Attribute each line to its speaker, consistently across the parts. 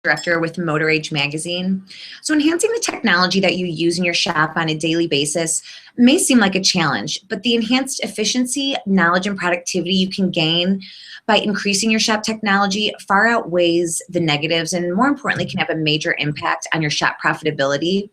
Speaker 1: director with Motor Age magazine. So enhancing the technology that you use in your shop on a daily basis may seem like a challenge, but the enhanced efficiency, knowledge, and productivity you can gain by increasing your shop technology far outweighs the negatives and, more importantly, can have a major impact on your shop profitability.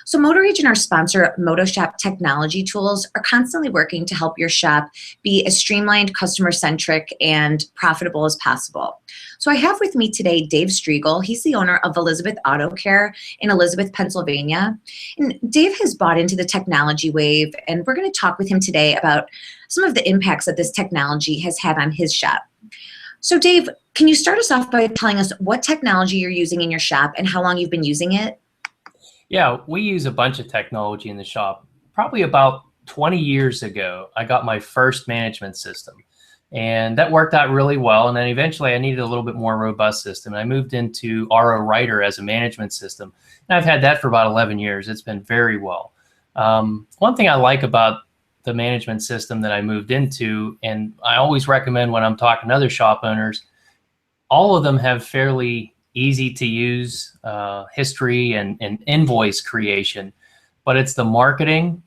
Speaker 1: So Motor Age and our sponsor, MotoShop Technology Tools, are constantly working to help your shop be as streamlined, customer-centric, and profitable as possible. So I have with me today Dave Striegel. He's the owner of Elizabeth Auto Care in Elizabeth, Pennsylvania. And Dave has bought into the technology wave, and we're going to talk with him today about some of the impacts that this technology has had on his shop. So Dave, can you start us off by telling us what technology you're using in your shop and how long you've been using it?
Speaker 2: Yeah, we use a bunch of technology in the shop. Probably about 20 years ago, I got my first management system, and that worked out really well. And then eventually I needed a little bit more robust system. And I moved into RO Writer as a management system. And I've had that for about 11 years. It's been very well. One thing I like about the management system that I moved into, and I always recommend when I'm talking to other shop owners, all of them have fairly easy to use history and invoice creation, but it's the marketing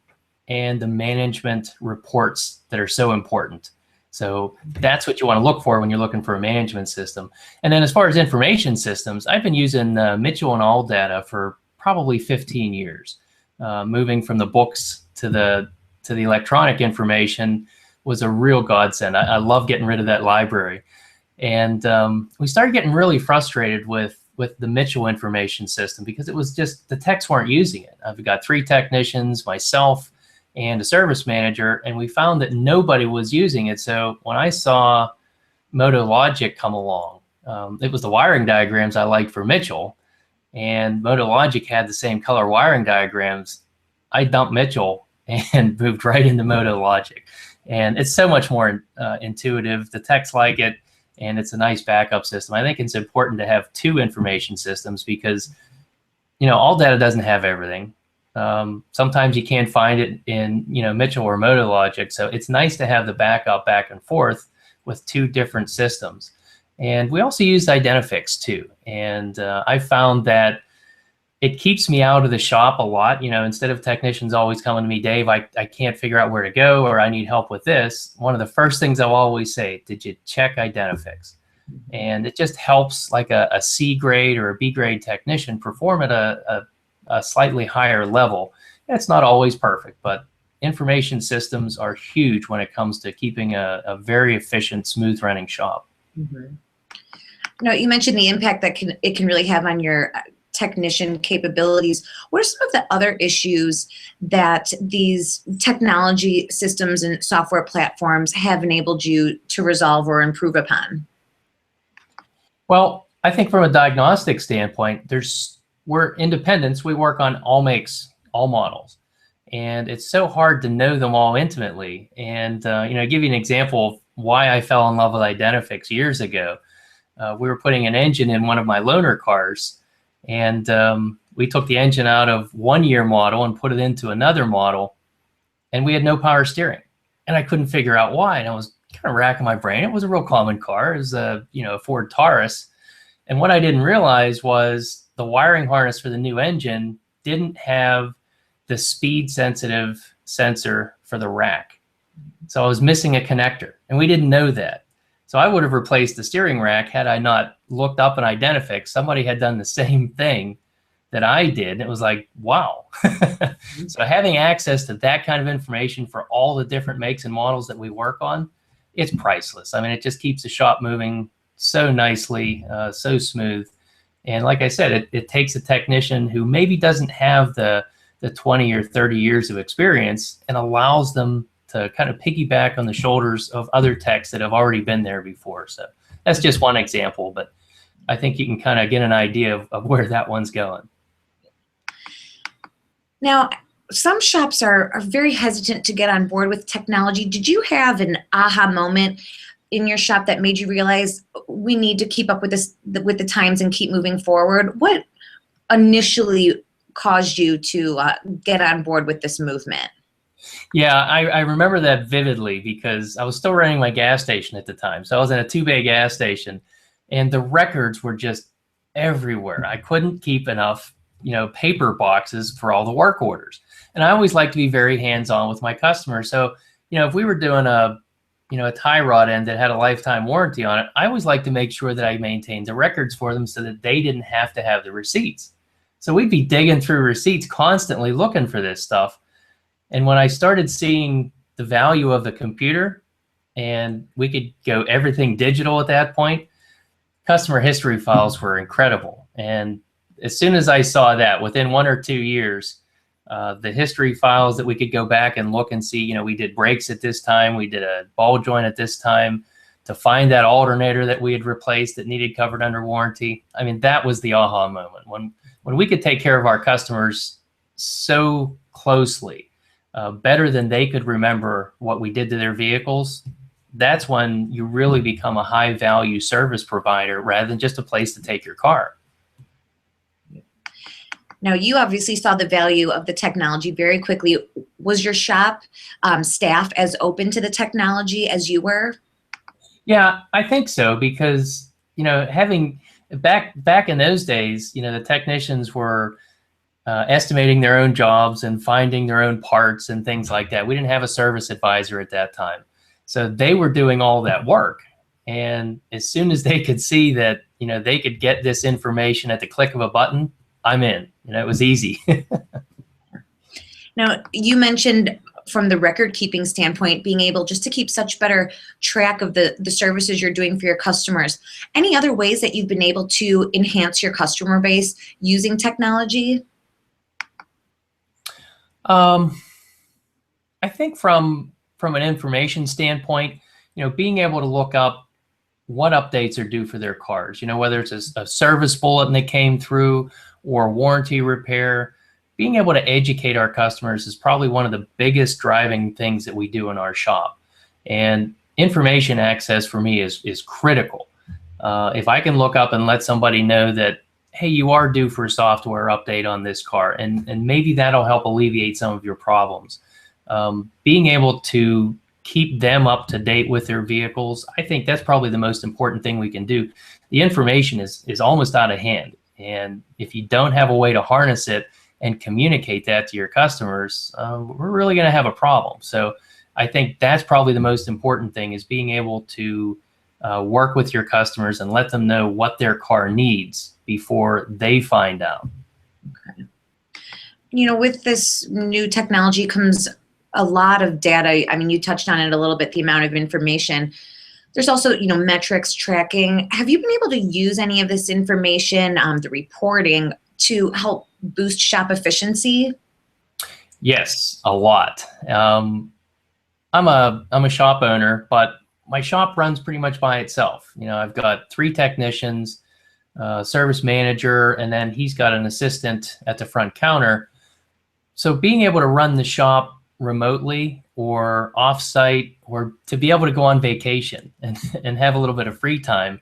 Speaker 2: and the management reports that are so important. So that's what you want to look for when you're looking for a management system. And then as far as information systems, I've been using Mitchell and ALLDATA for probably 15 years. Moving from the books to the electronic information was a real godsend. I love getting rid of that library. And we started getting really frustrated with the Mitchell information system because it was just, the techs weren't using it. I've got 3 technicians, myself, and a service manager, and we found that nobody was using it. So when I saw MotoLogic come along, it was the wiring diagrams I liked for Mitchell, and MotoLogic had the same color wiring diagrams. I dumped Mitchell and moved right into MotoLogic. And it's so much more intuitive. The techs like it. And it's a nice backup system. I think it's important to have 2 information systems because, you know, ALLDATA doesn't have everything. Sometimes you can't find it in, you know, Mitchell or MotoLogic. So it's nice to have the backup back and forth with 2 different systems. And we also use Identifix too. And I found that it keeps me out of the shop a lot. You know, instead of technicians always coming to me, Dave, I can't figure out where to go, or I need help with this. One of the first things I'll always say, did you check Identifix? And it just helps like a C grade or a B grade technician perform at a slightly higher level. It's not always perfect, but information systems are huge when it comes to keeping a very efficient, smooth running shop.
Speaker 1: Mm-hmm. No, you mentioned the impact that it can really have on your technician capabilities. What are some of the other issues that these technology systems and software platforms have enabled you to resolve or improve upon?
Speaker 2: Well, I think from a diagnostic standpoint, we're independents. We work on all makes, all models, and it's so hard to know them all intimately. And you know, give you an example of why I fell in love with Identifix years ago. We were putting an engine in one of my loaner cars, and we took the engine out of 1-year model and put it into another model, and we had no power steering. And I couldn't figure out why. And I was kind of racking my brain. It was a real common car. It was a, you know, a Ford Taurus. And what I didn't realize was the wiring harness for the new engine didn't have the speed sensitive sensor for the rack. So I was missing a connector, and we didn't know that. So I would have replaced the steering rack had I not looked up an Identifix. Somebody had done the same thing that I did. And it was like, wow. So having access to that kind of information for all the different makes and models that we work on, it's priceless. I mean, it just keeps the shop moving so nicely, so smooth. And like I said, it takes a technician who maybe doesn't have the 20 or 30 years of experience and allows them to kind of piggyback on the shoulders of other techs that have already been there before. So that's just one example, but I think you can kind of get an idea of where that one's going.
Speaker 1: Now, some shops are very hesitant to get on board with technology. Did you have an aha moment in your shop that made you realize we need to keep up with the times and keep moving forward? What initially caused you to get on board with this movement?
Speaker 2: Yeah, I remember that vividly because I was still running my gas station at the time. So I was in a 2-bay gas station, and the records were just everywhere. I couldn't keep enough, paper boxes for all the work orders. And I always like to be very hands-on with my customers. So, if we were doing a tie rod end that had a lifetime warranty on it, I always like to make sure that I maintained the records for them so that they didn't have to have the receipts. So we'd be digging through receipts constantly looking for this stuff. And when I started seeing the value of the computer, and we could go everything digital at that point, customer history files were incredible. And as soon as I saw that, within 1 or 2 years, the history files that we could go back and look and see, we did brakes at this time, we did a ball joint at this time, to find that alternator that we had replaced that needed covered under warranty. I mean, that was the aha moment. When we could take care of our customers so closely, better than they could remember what we did to their vehicles, that's when you really become a high value service provider rather than just a place to take your car.
Speaker 1: Now, you obviously saw the value of the technology very quickly. Was your shop staff as open to the technology as you were?
Speaker 2: Yeah, I think so, because, having back in those days, the technicians were estimating their own jobs and finding their own parts and things like that. We didn't have a service advisor at that time. So they were doing all that work. And as soon as they could see that, they could get this information at the click of a button, I'm in. It was easy.
Speaker 1: Now, you mentioned from the record keeping standpoint, being able just to keep such better track of the services you're doing for your customers. Any other ways that you've been able to enhance your customer base using technology?
Speaker 2: I think from an information standpoint, being able to look up what updates are due for their cars, whether it's a service bulletin that came through or warranty repair, being able to educate our customers is probably one of the biggest driving things that we do in our shop. And information access for me is critical. If I can look up and let somebody know that, hey, you are due for a software update on this car, and maybe that'll help alleviate some of your problems. Being able to keep them up to date with their vehicles, I think that's probably the most important thing we can do. The information is almost out of hand. And if you don't have a way to harness it and communicate that to your customers, we're really going to have a problem. So I think that's probably the most important thing, is being able to work with your customers and let them know what their car needs before they find out.
Speaker 1: Okay. With this new technology comes a lot of data. I mean, you touched on it a little bit, the amount of information. There's also, metrics tracking. Have you been able to use any of this information, the reporting, to help boost shop efficiency?
Speaker 2: Yes, a lot. I'm a shop owner, but my shop runs pretty much by itself. I've got 3 technicians, service manager, and then he's got an assistant at the front counter. So being able to run the shop remotely or off-site, or to be able to go on vacation and have a little bit of free time,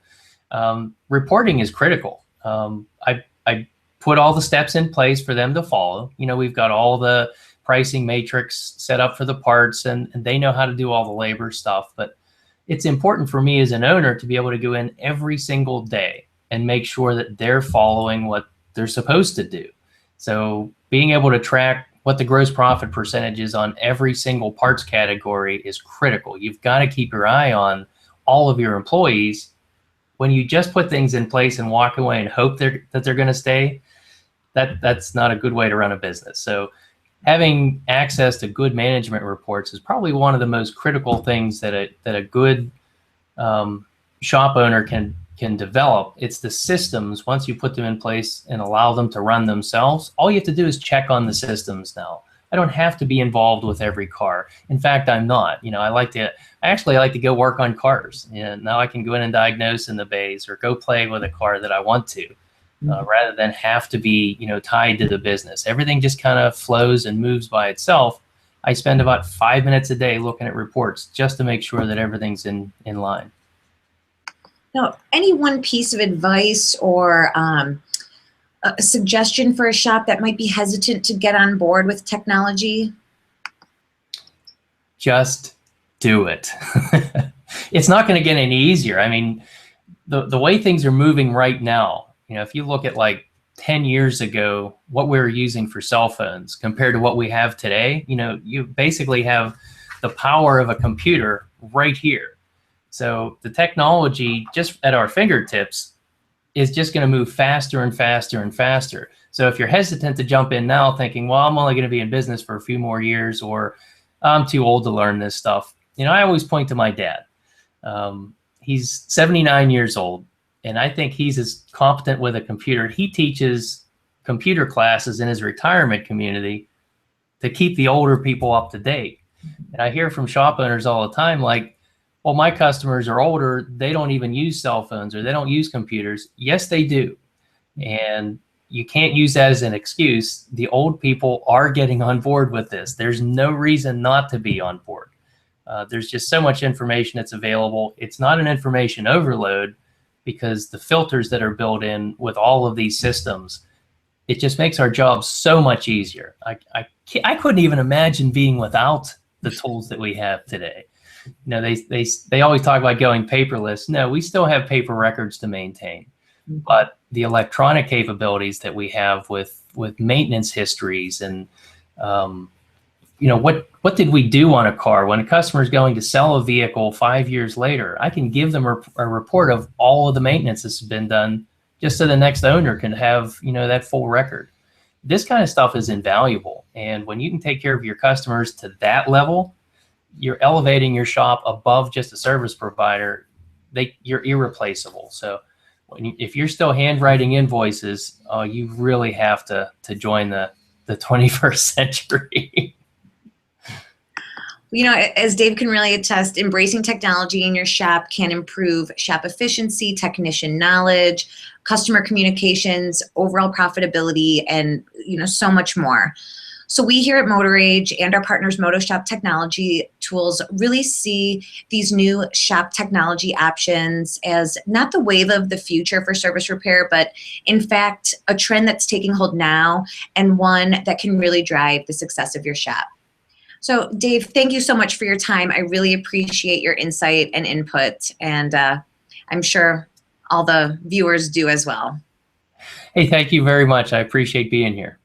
Speaker 2: reporting is critical. I put all the steps in place for them to follow. We've got all the pricing matrix set up for the parts, and they know how to do all the labor stuff. But it's important for me as an owner to be able to go in every single day and make sure that they're following what they're supposed to do. So being able to track what the gross profit percentage is on every single parts category is critical. You've got to keep your eye on all of your employees. When you just put things in place and walk away and hope that they're going to stay, that's not a good way to run a business. So having access to good management reports is probably one of the most critical things that a good shop owner can develop. It's the systems. Once you put them in place and allow them to run themselves, all you have to do is check on the systems now. I don't have to be involved with every car. In fact, I'm not. I actually like to go work on cars. And now I can go in and diagnose in the bays or go play with a car that I want to, rather than have to be, tied to the business. Everything just kind of flows and moves by itself. I spend about 5 minutes a day looking at reports just to make sure that everything's in line.
Speaker 1: Now, any one piece of advice or a suggestion for a shop that might be hesitant to get on board with technology?
Speaker 2: Just do it. It's not going to get any easier. I mean, the way things are moving right now, If you look at like 10 years ago, what we were using for cell phones compared to what we have today, you basically have the power of a computer right here. So the technology just at our fingertips is just going to move faster and faster and faster. So if you're hesitant to jump in now thinking, well, I'm only going to be in business for a few more years, or I'm too old to learn this stuff. I always point to my dad. He's 79 years old, and I think he's as competent with a computer. He teaches computer classes in his retirement community to keep the older people up to date. And I hear from shop owners all the time, like, well, my customers are older. They don't even use cell phones, or they don't use computers. Yes, they do. And you can't use that as an excuse. The old people are getting on board with this. There's no reason not to be on board. There's just so much information that's available. It's not an information overload, because the filters that are built in with all of these systems, it just makes our jobs so much easier. I couldn't even imagine being without the tools that we have today. They always talk about going paperless. No, we still have paper records to maintain, but the electronic capabilities that we have with maintenance histories and what did we do on a car when a customer is going to sell a vehicle 5 years later? I can give them a report of all of the maintenance that's been done, just so the next owner can have that full record. This kind of stuff is invaluable, and when you can take care of your customers to that level, you're elevating your shop above just a service provider. You're irreplaceable. So if you're still handwriting invoices, you really have to join the 21st century.
Speaker 1: As Dave can really attest, embracing technology in your shop can improve shop efficiency, technician knowledge, customer communications, overall profitability, and so much more. So we here at MotorAge and our partners MotoShop Technology Tools really see these new shop technology options as not the wave of the future for service repair, but in fact a trend that's taking hold now, and one that can really drive the success of your shop. So Dave, thank you so much for your time. I really appreciate your insight and input, and I'm sure all the viewers do as well.
Speaker 2: Hey, thank you very much. I appreciate being here.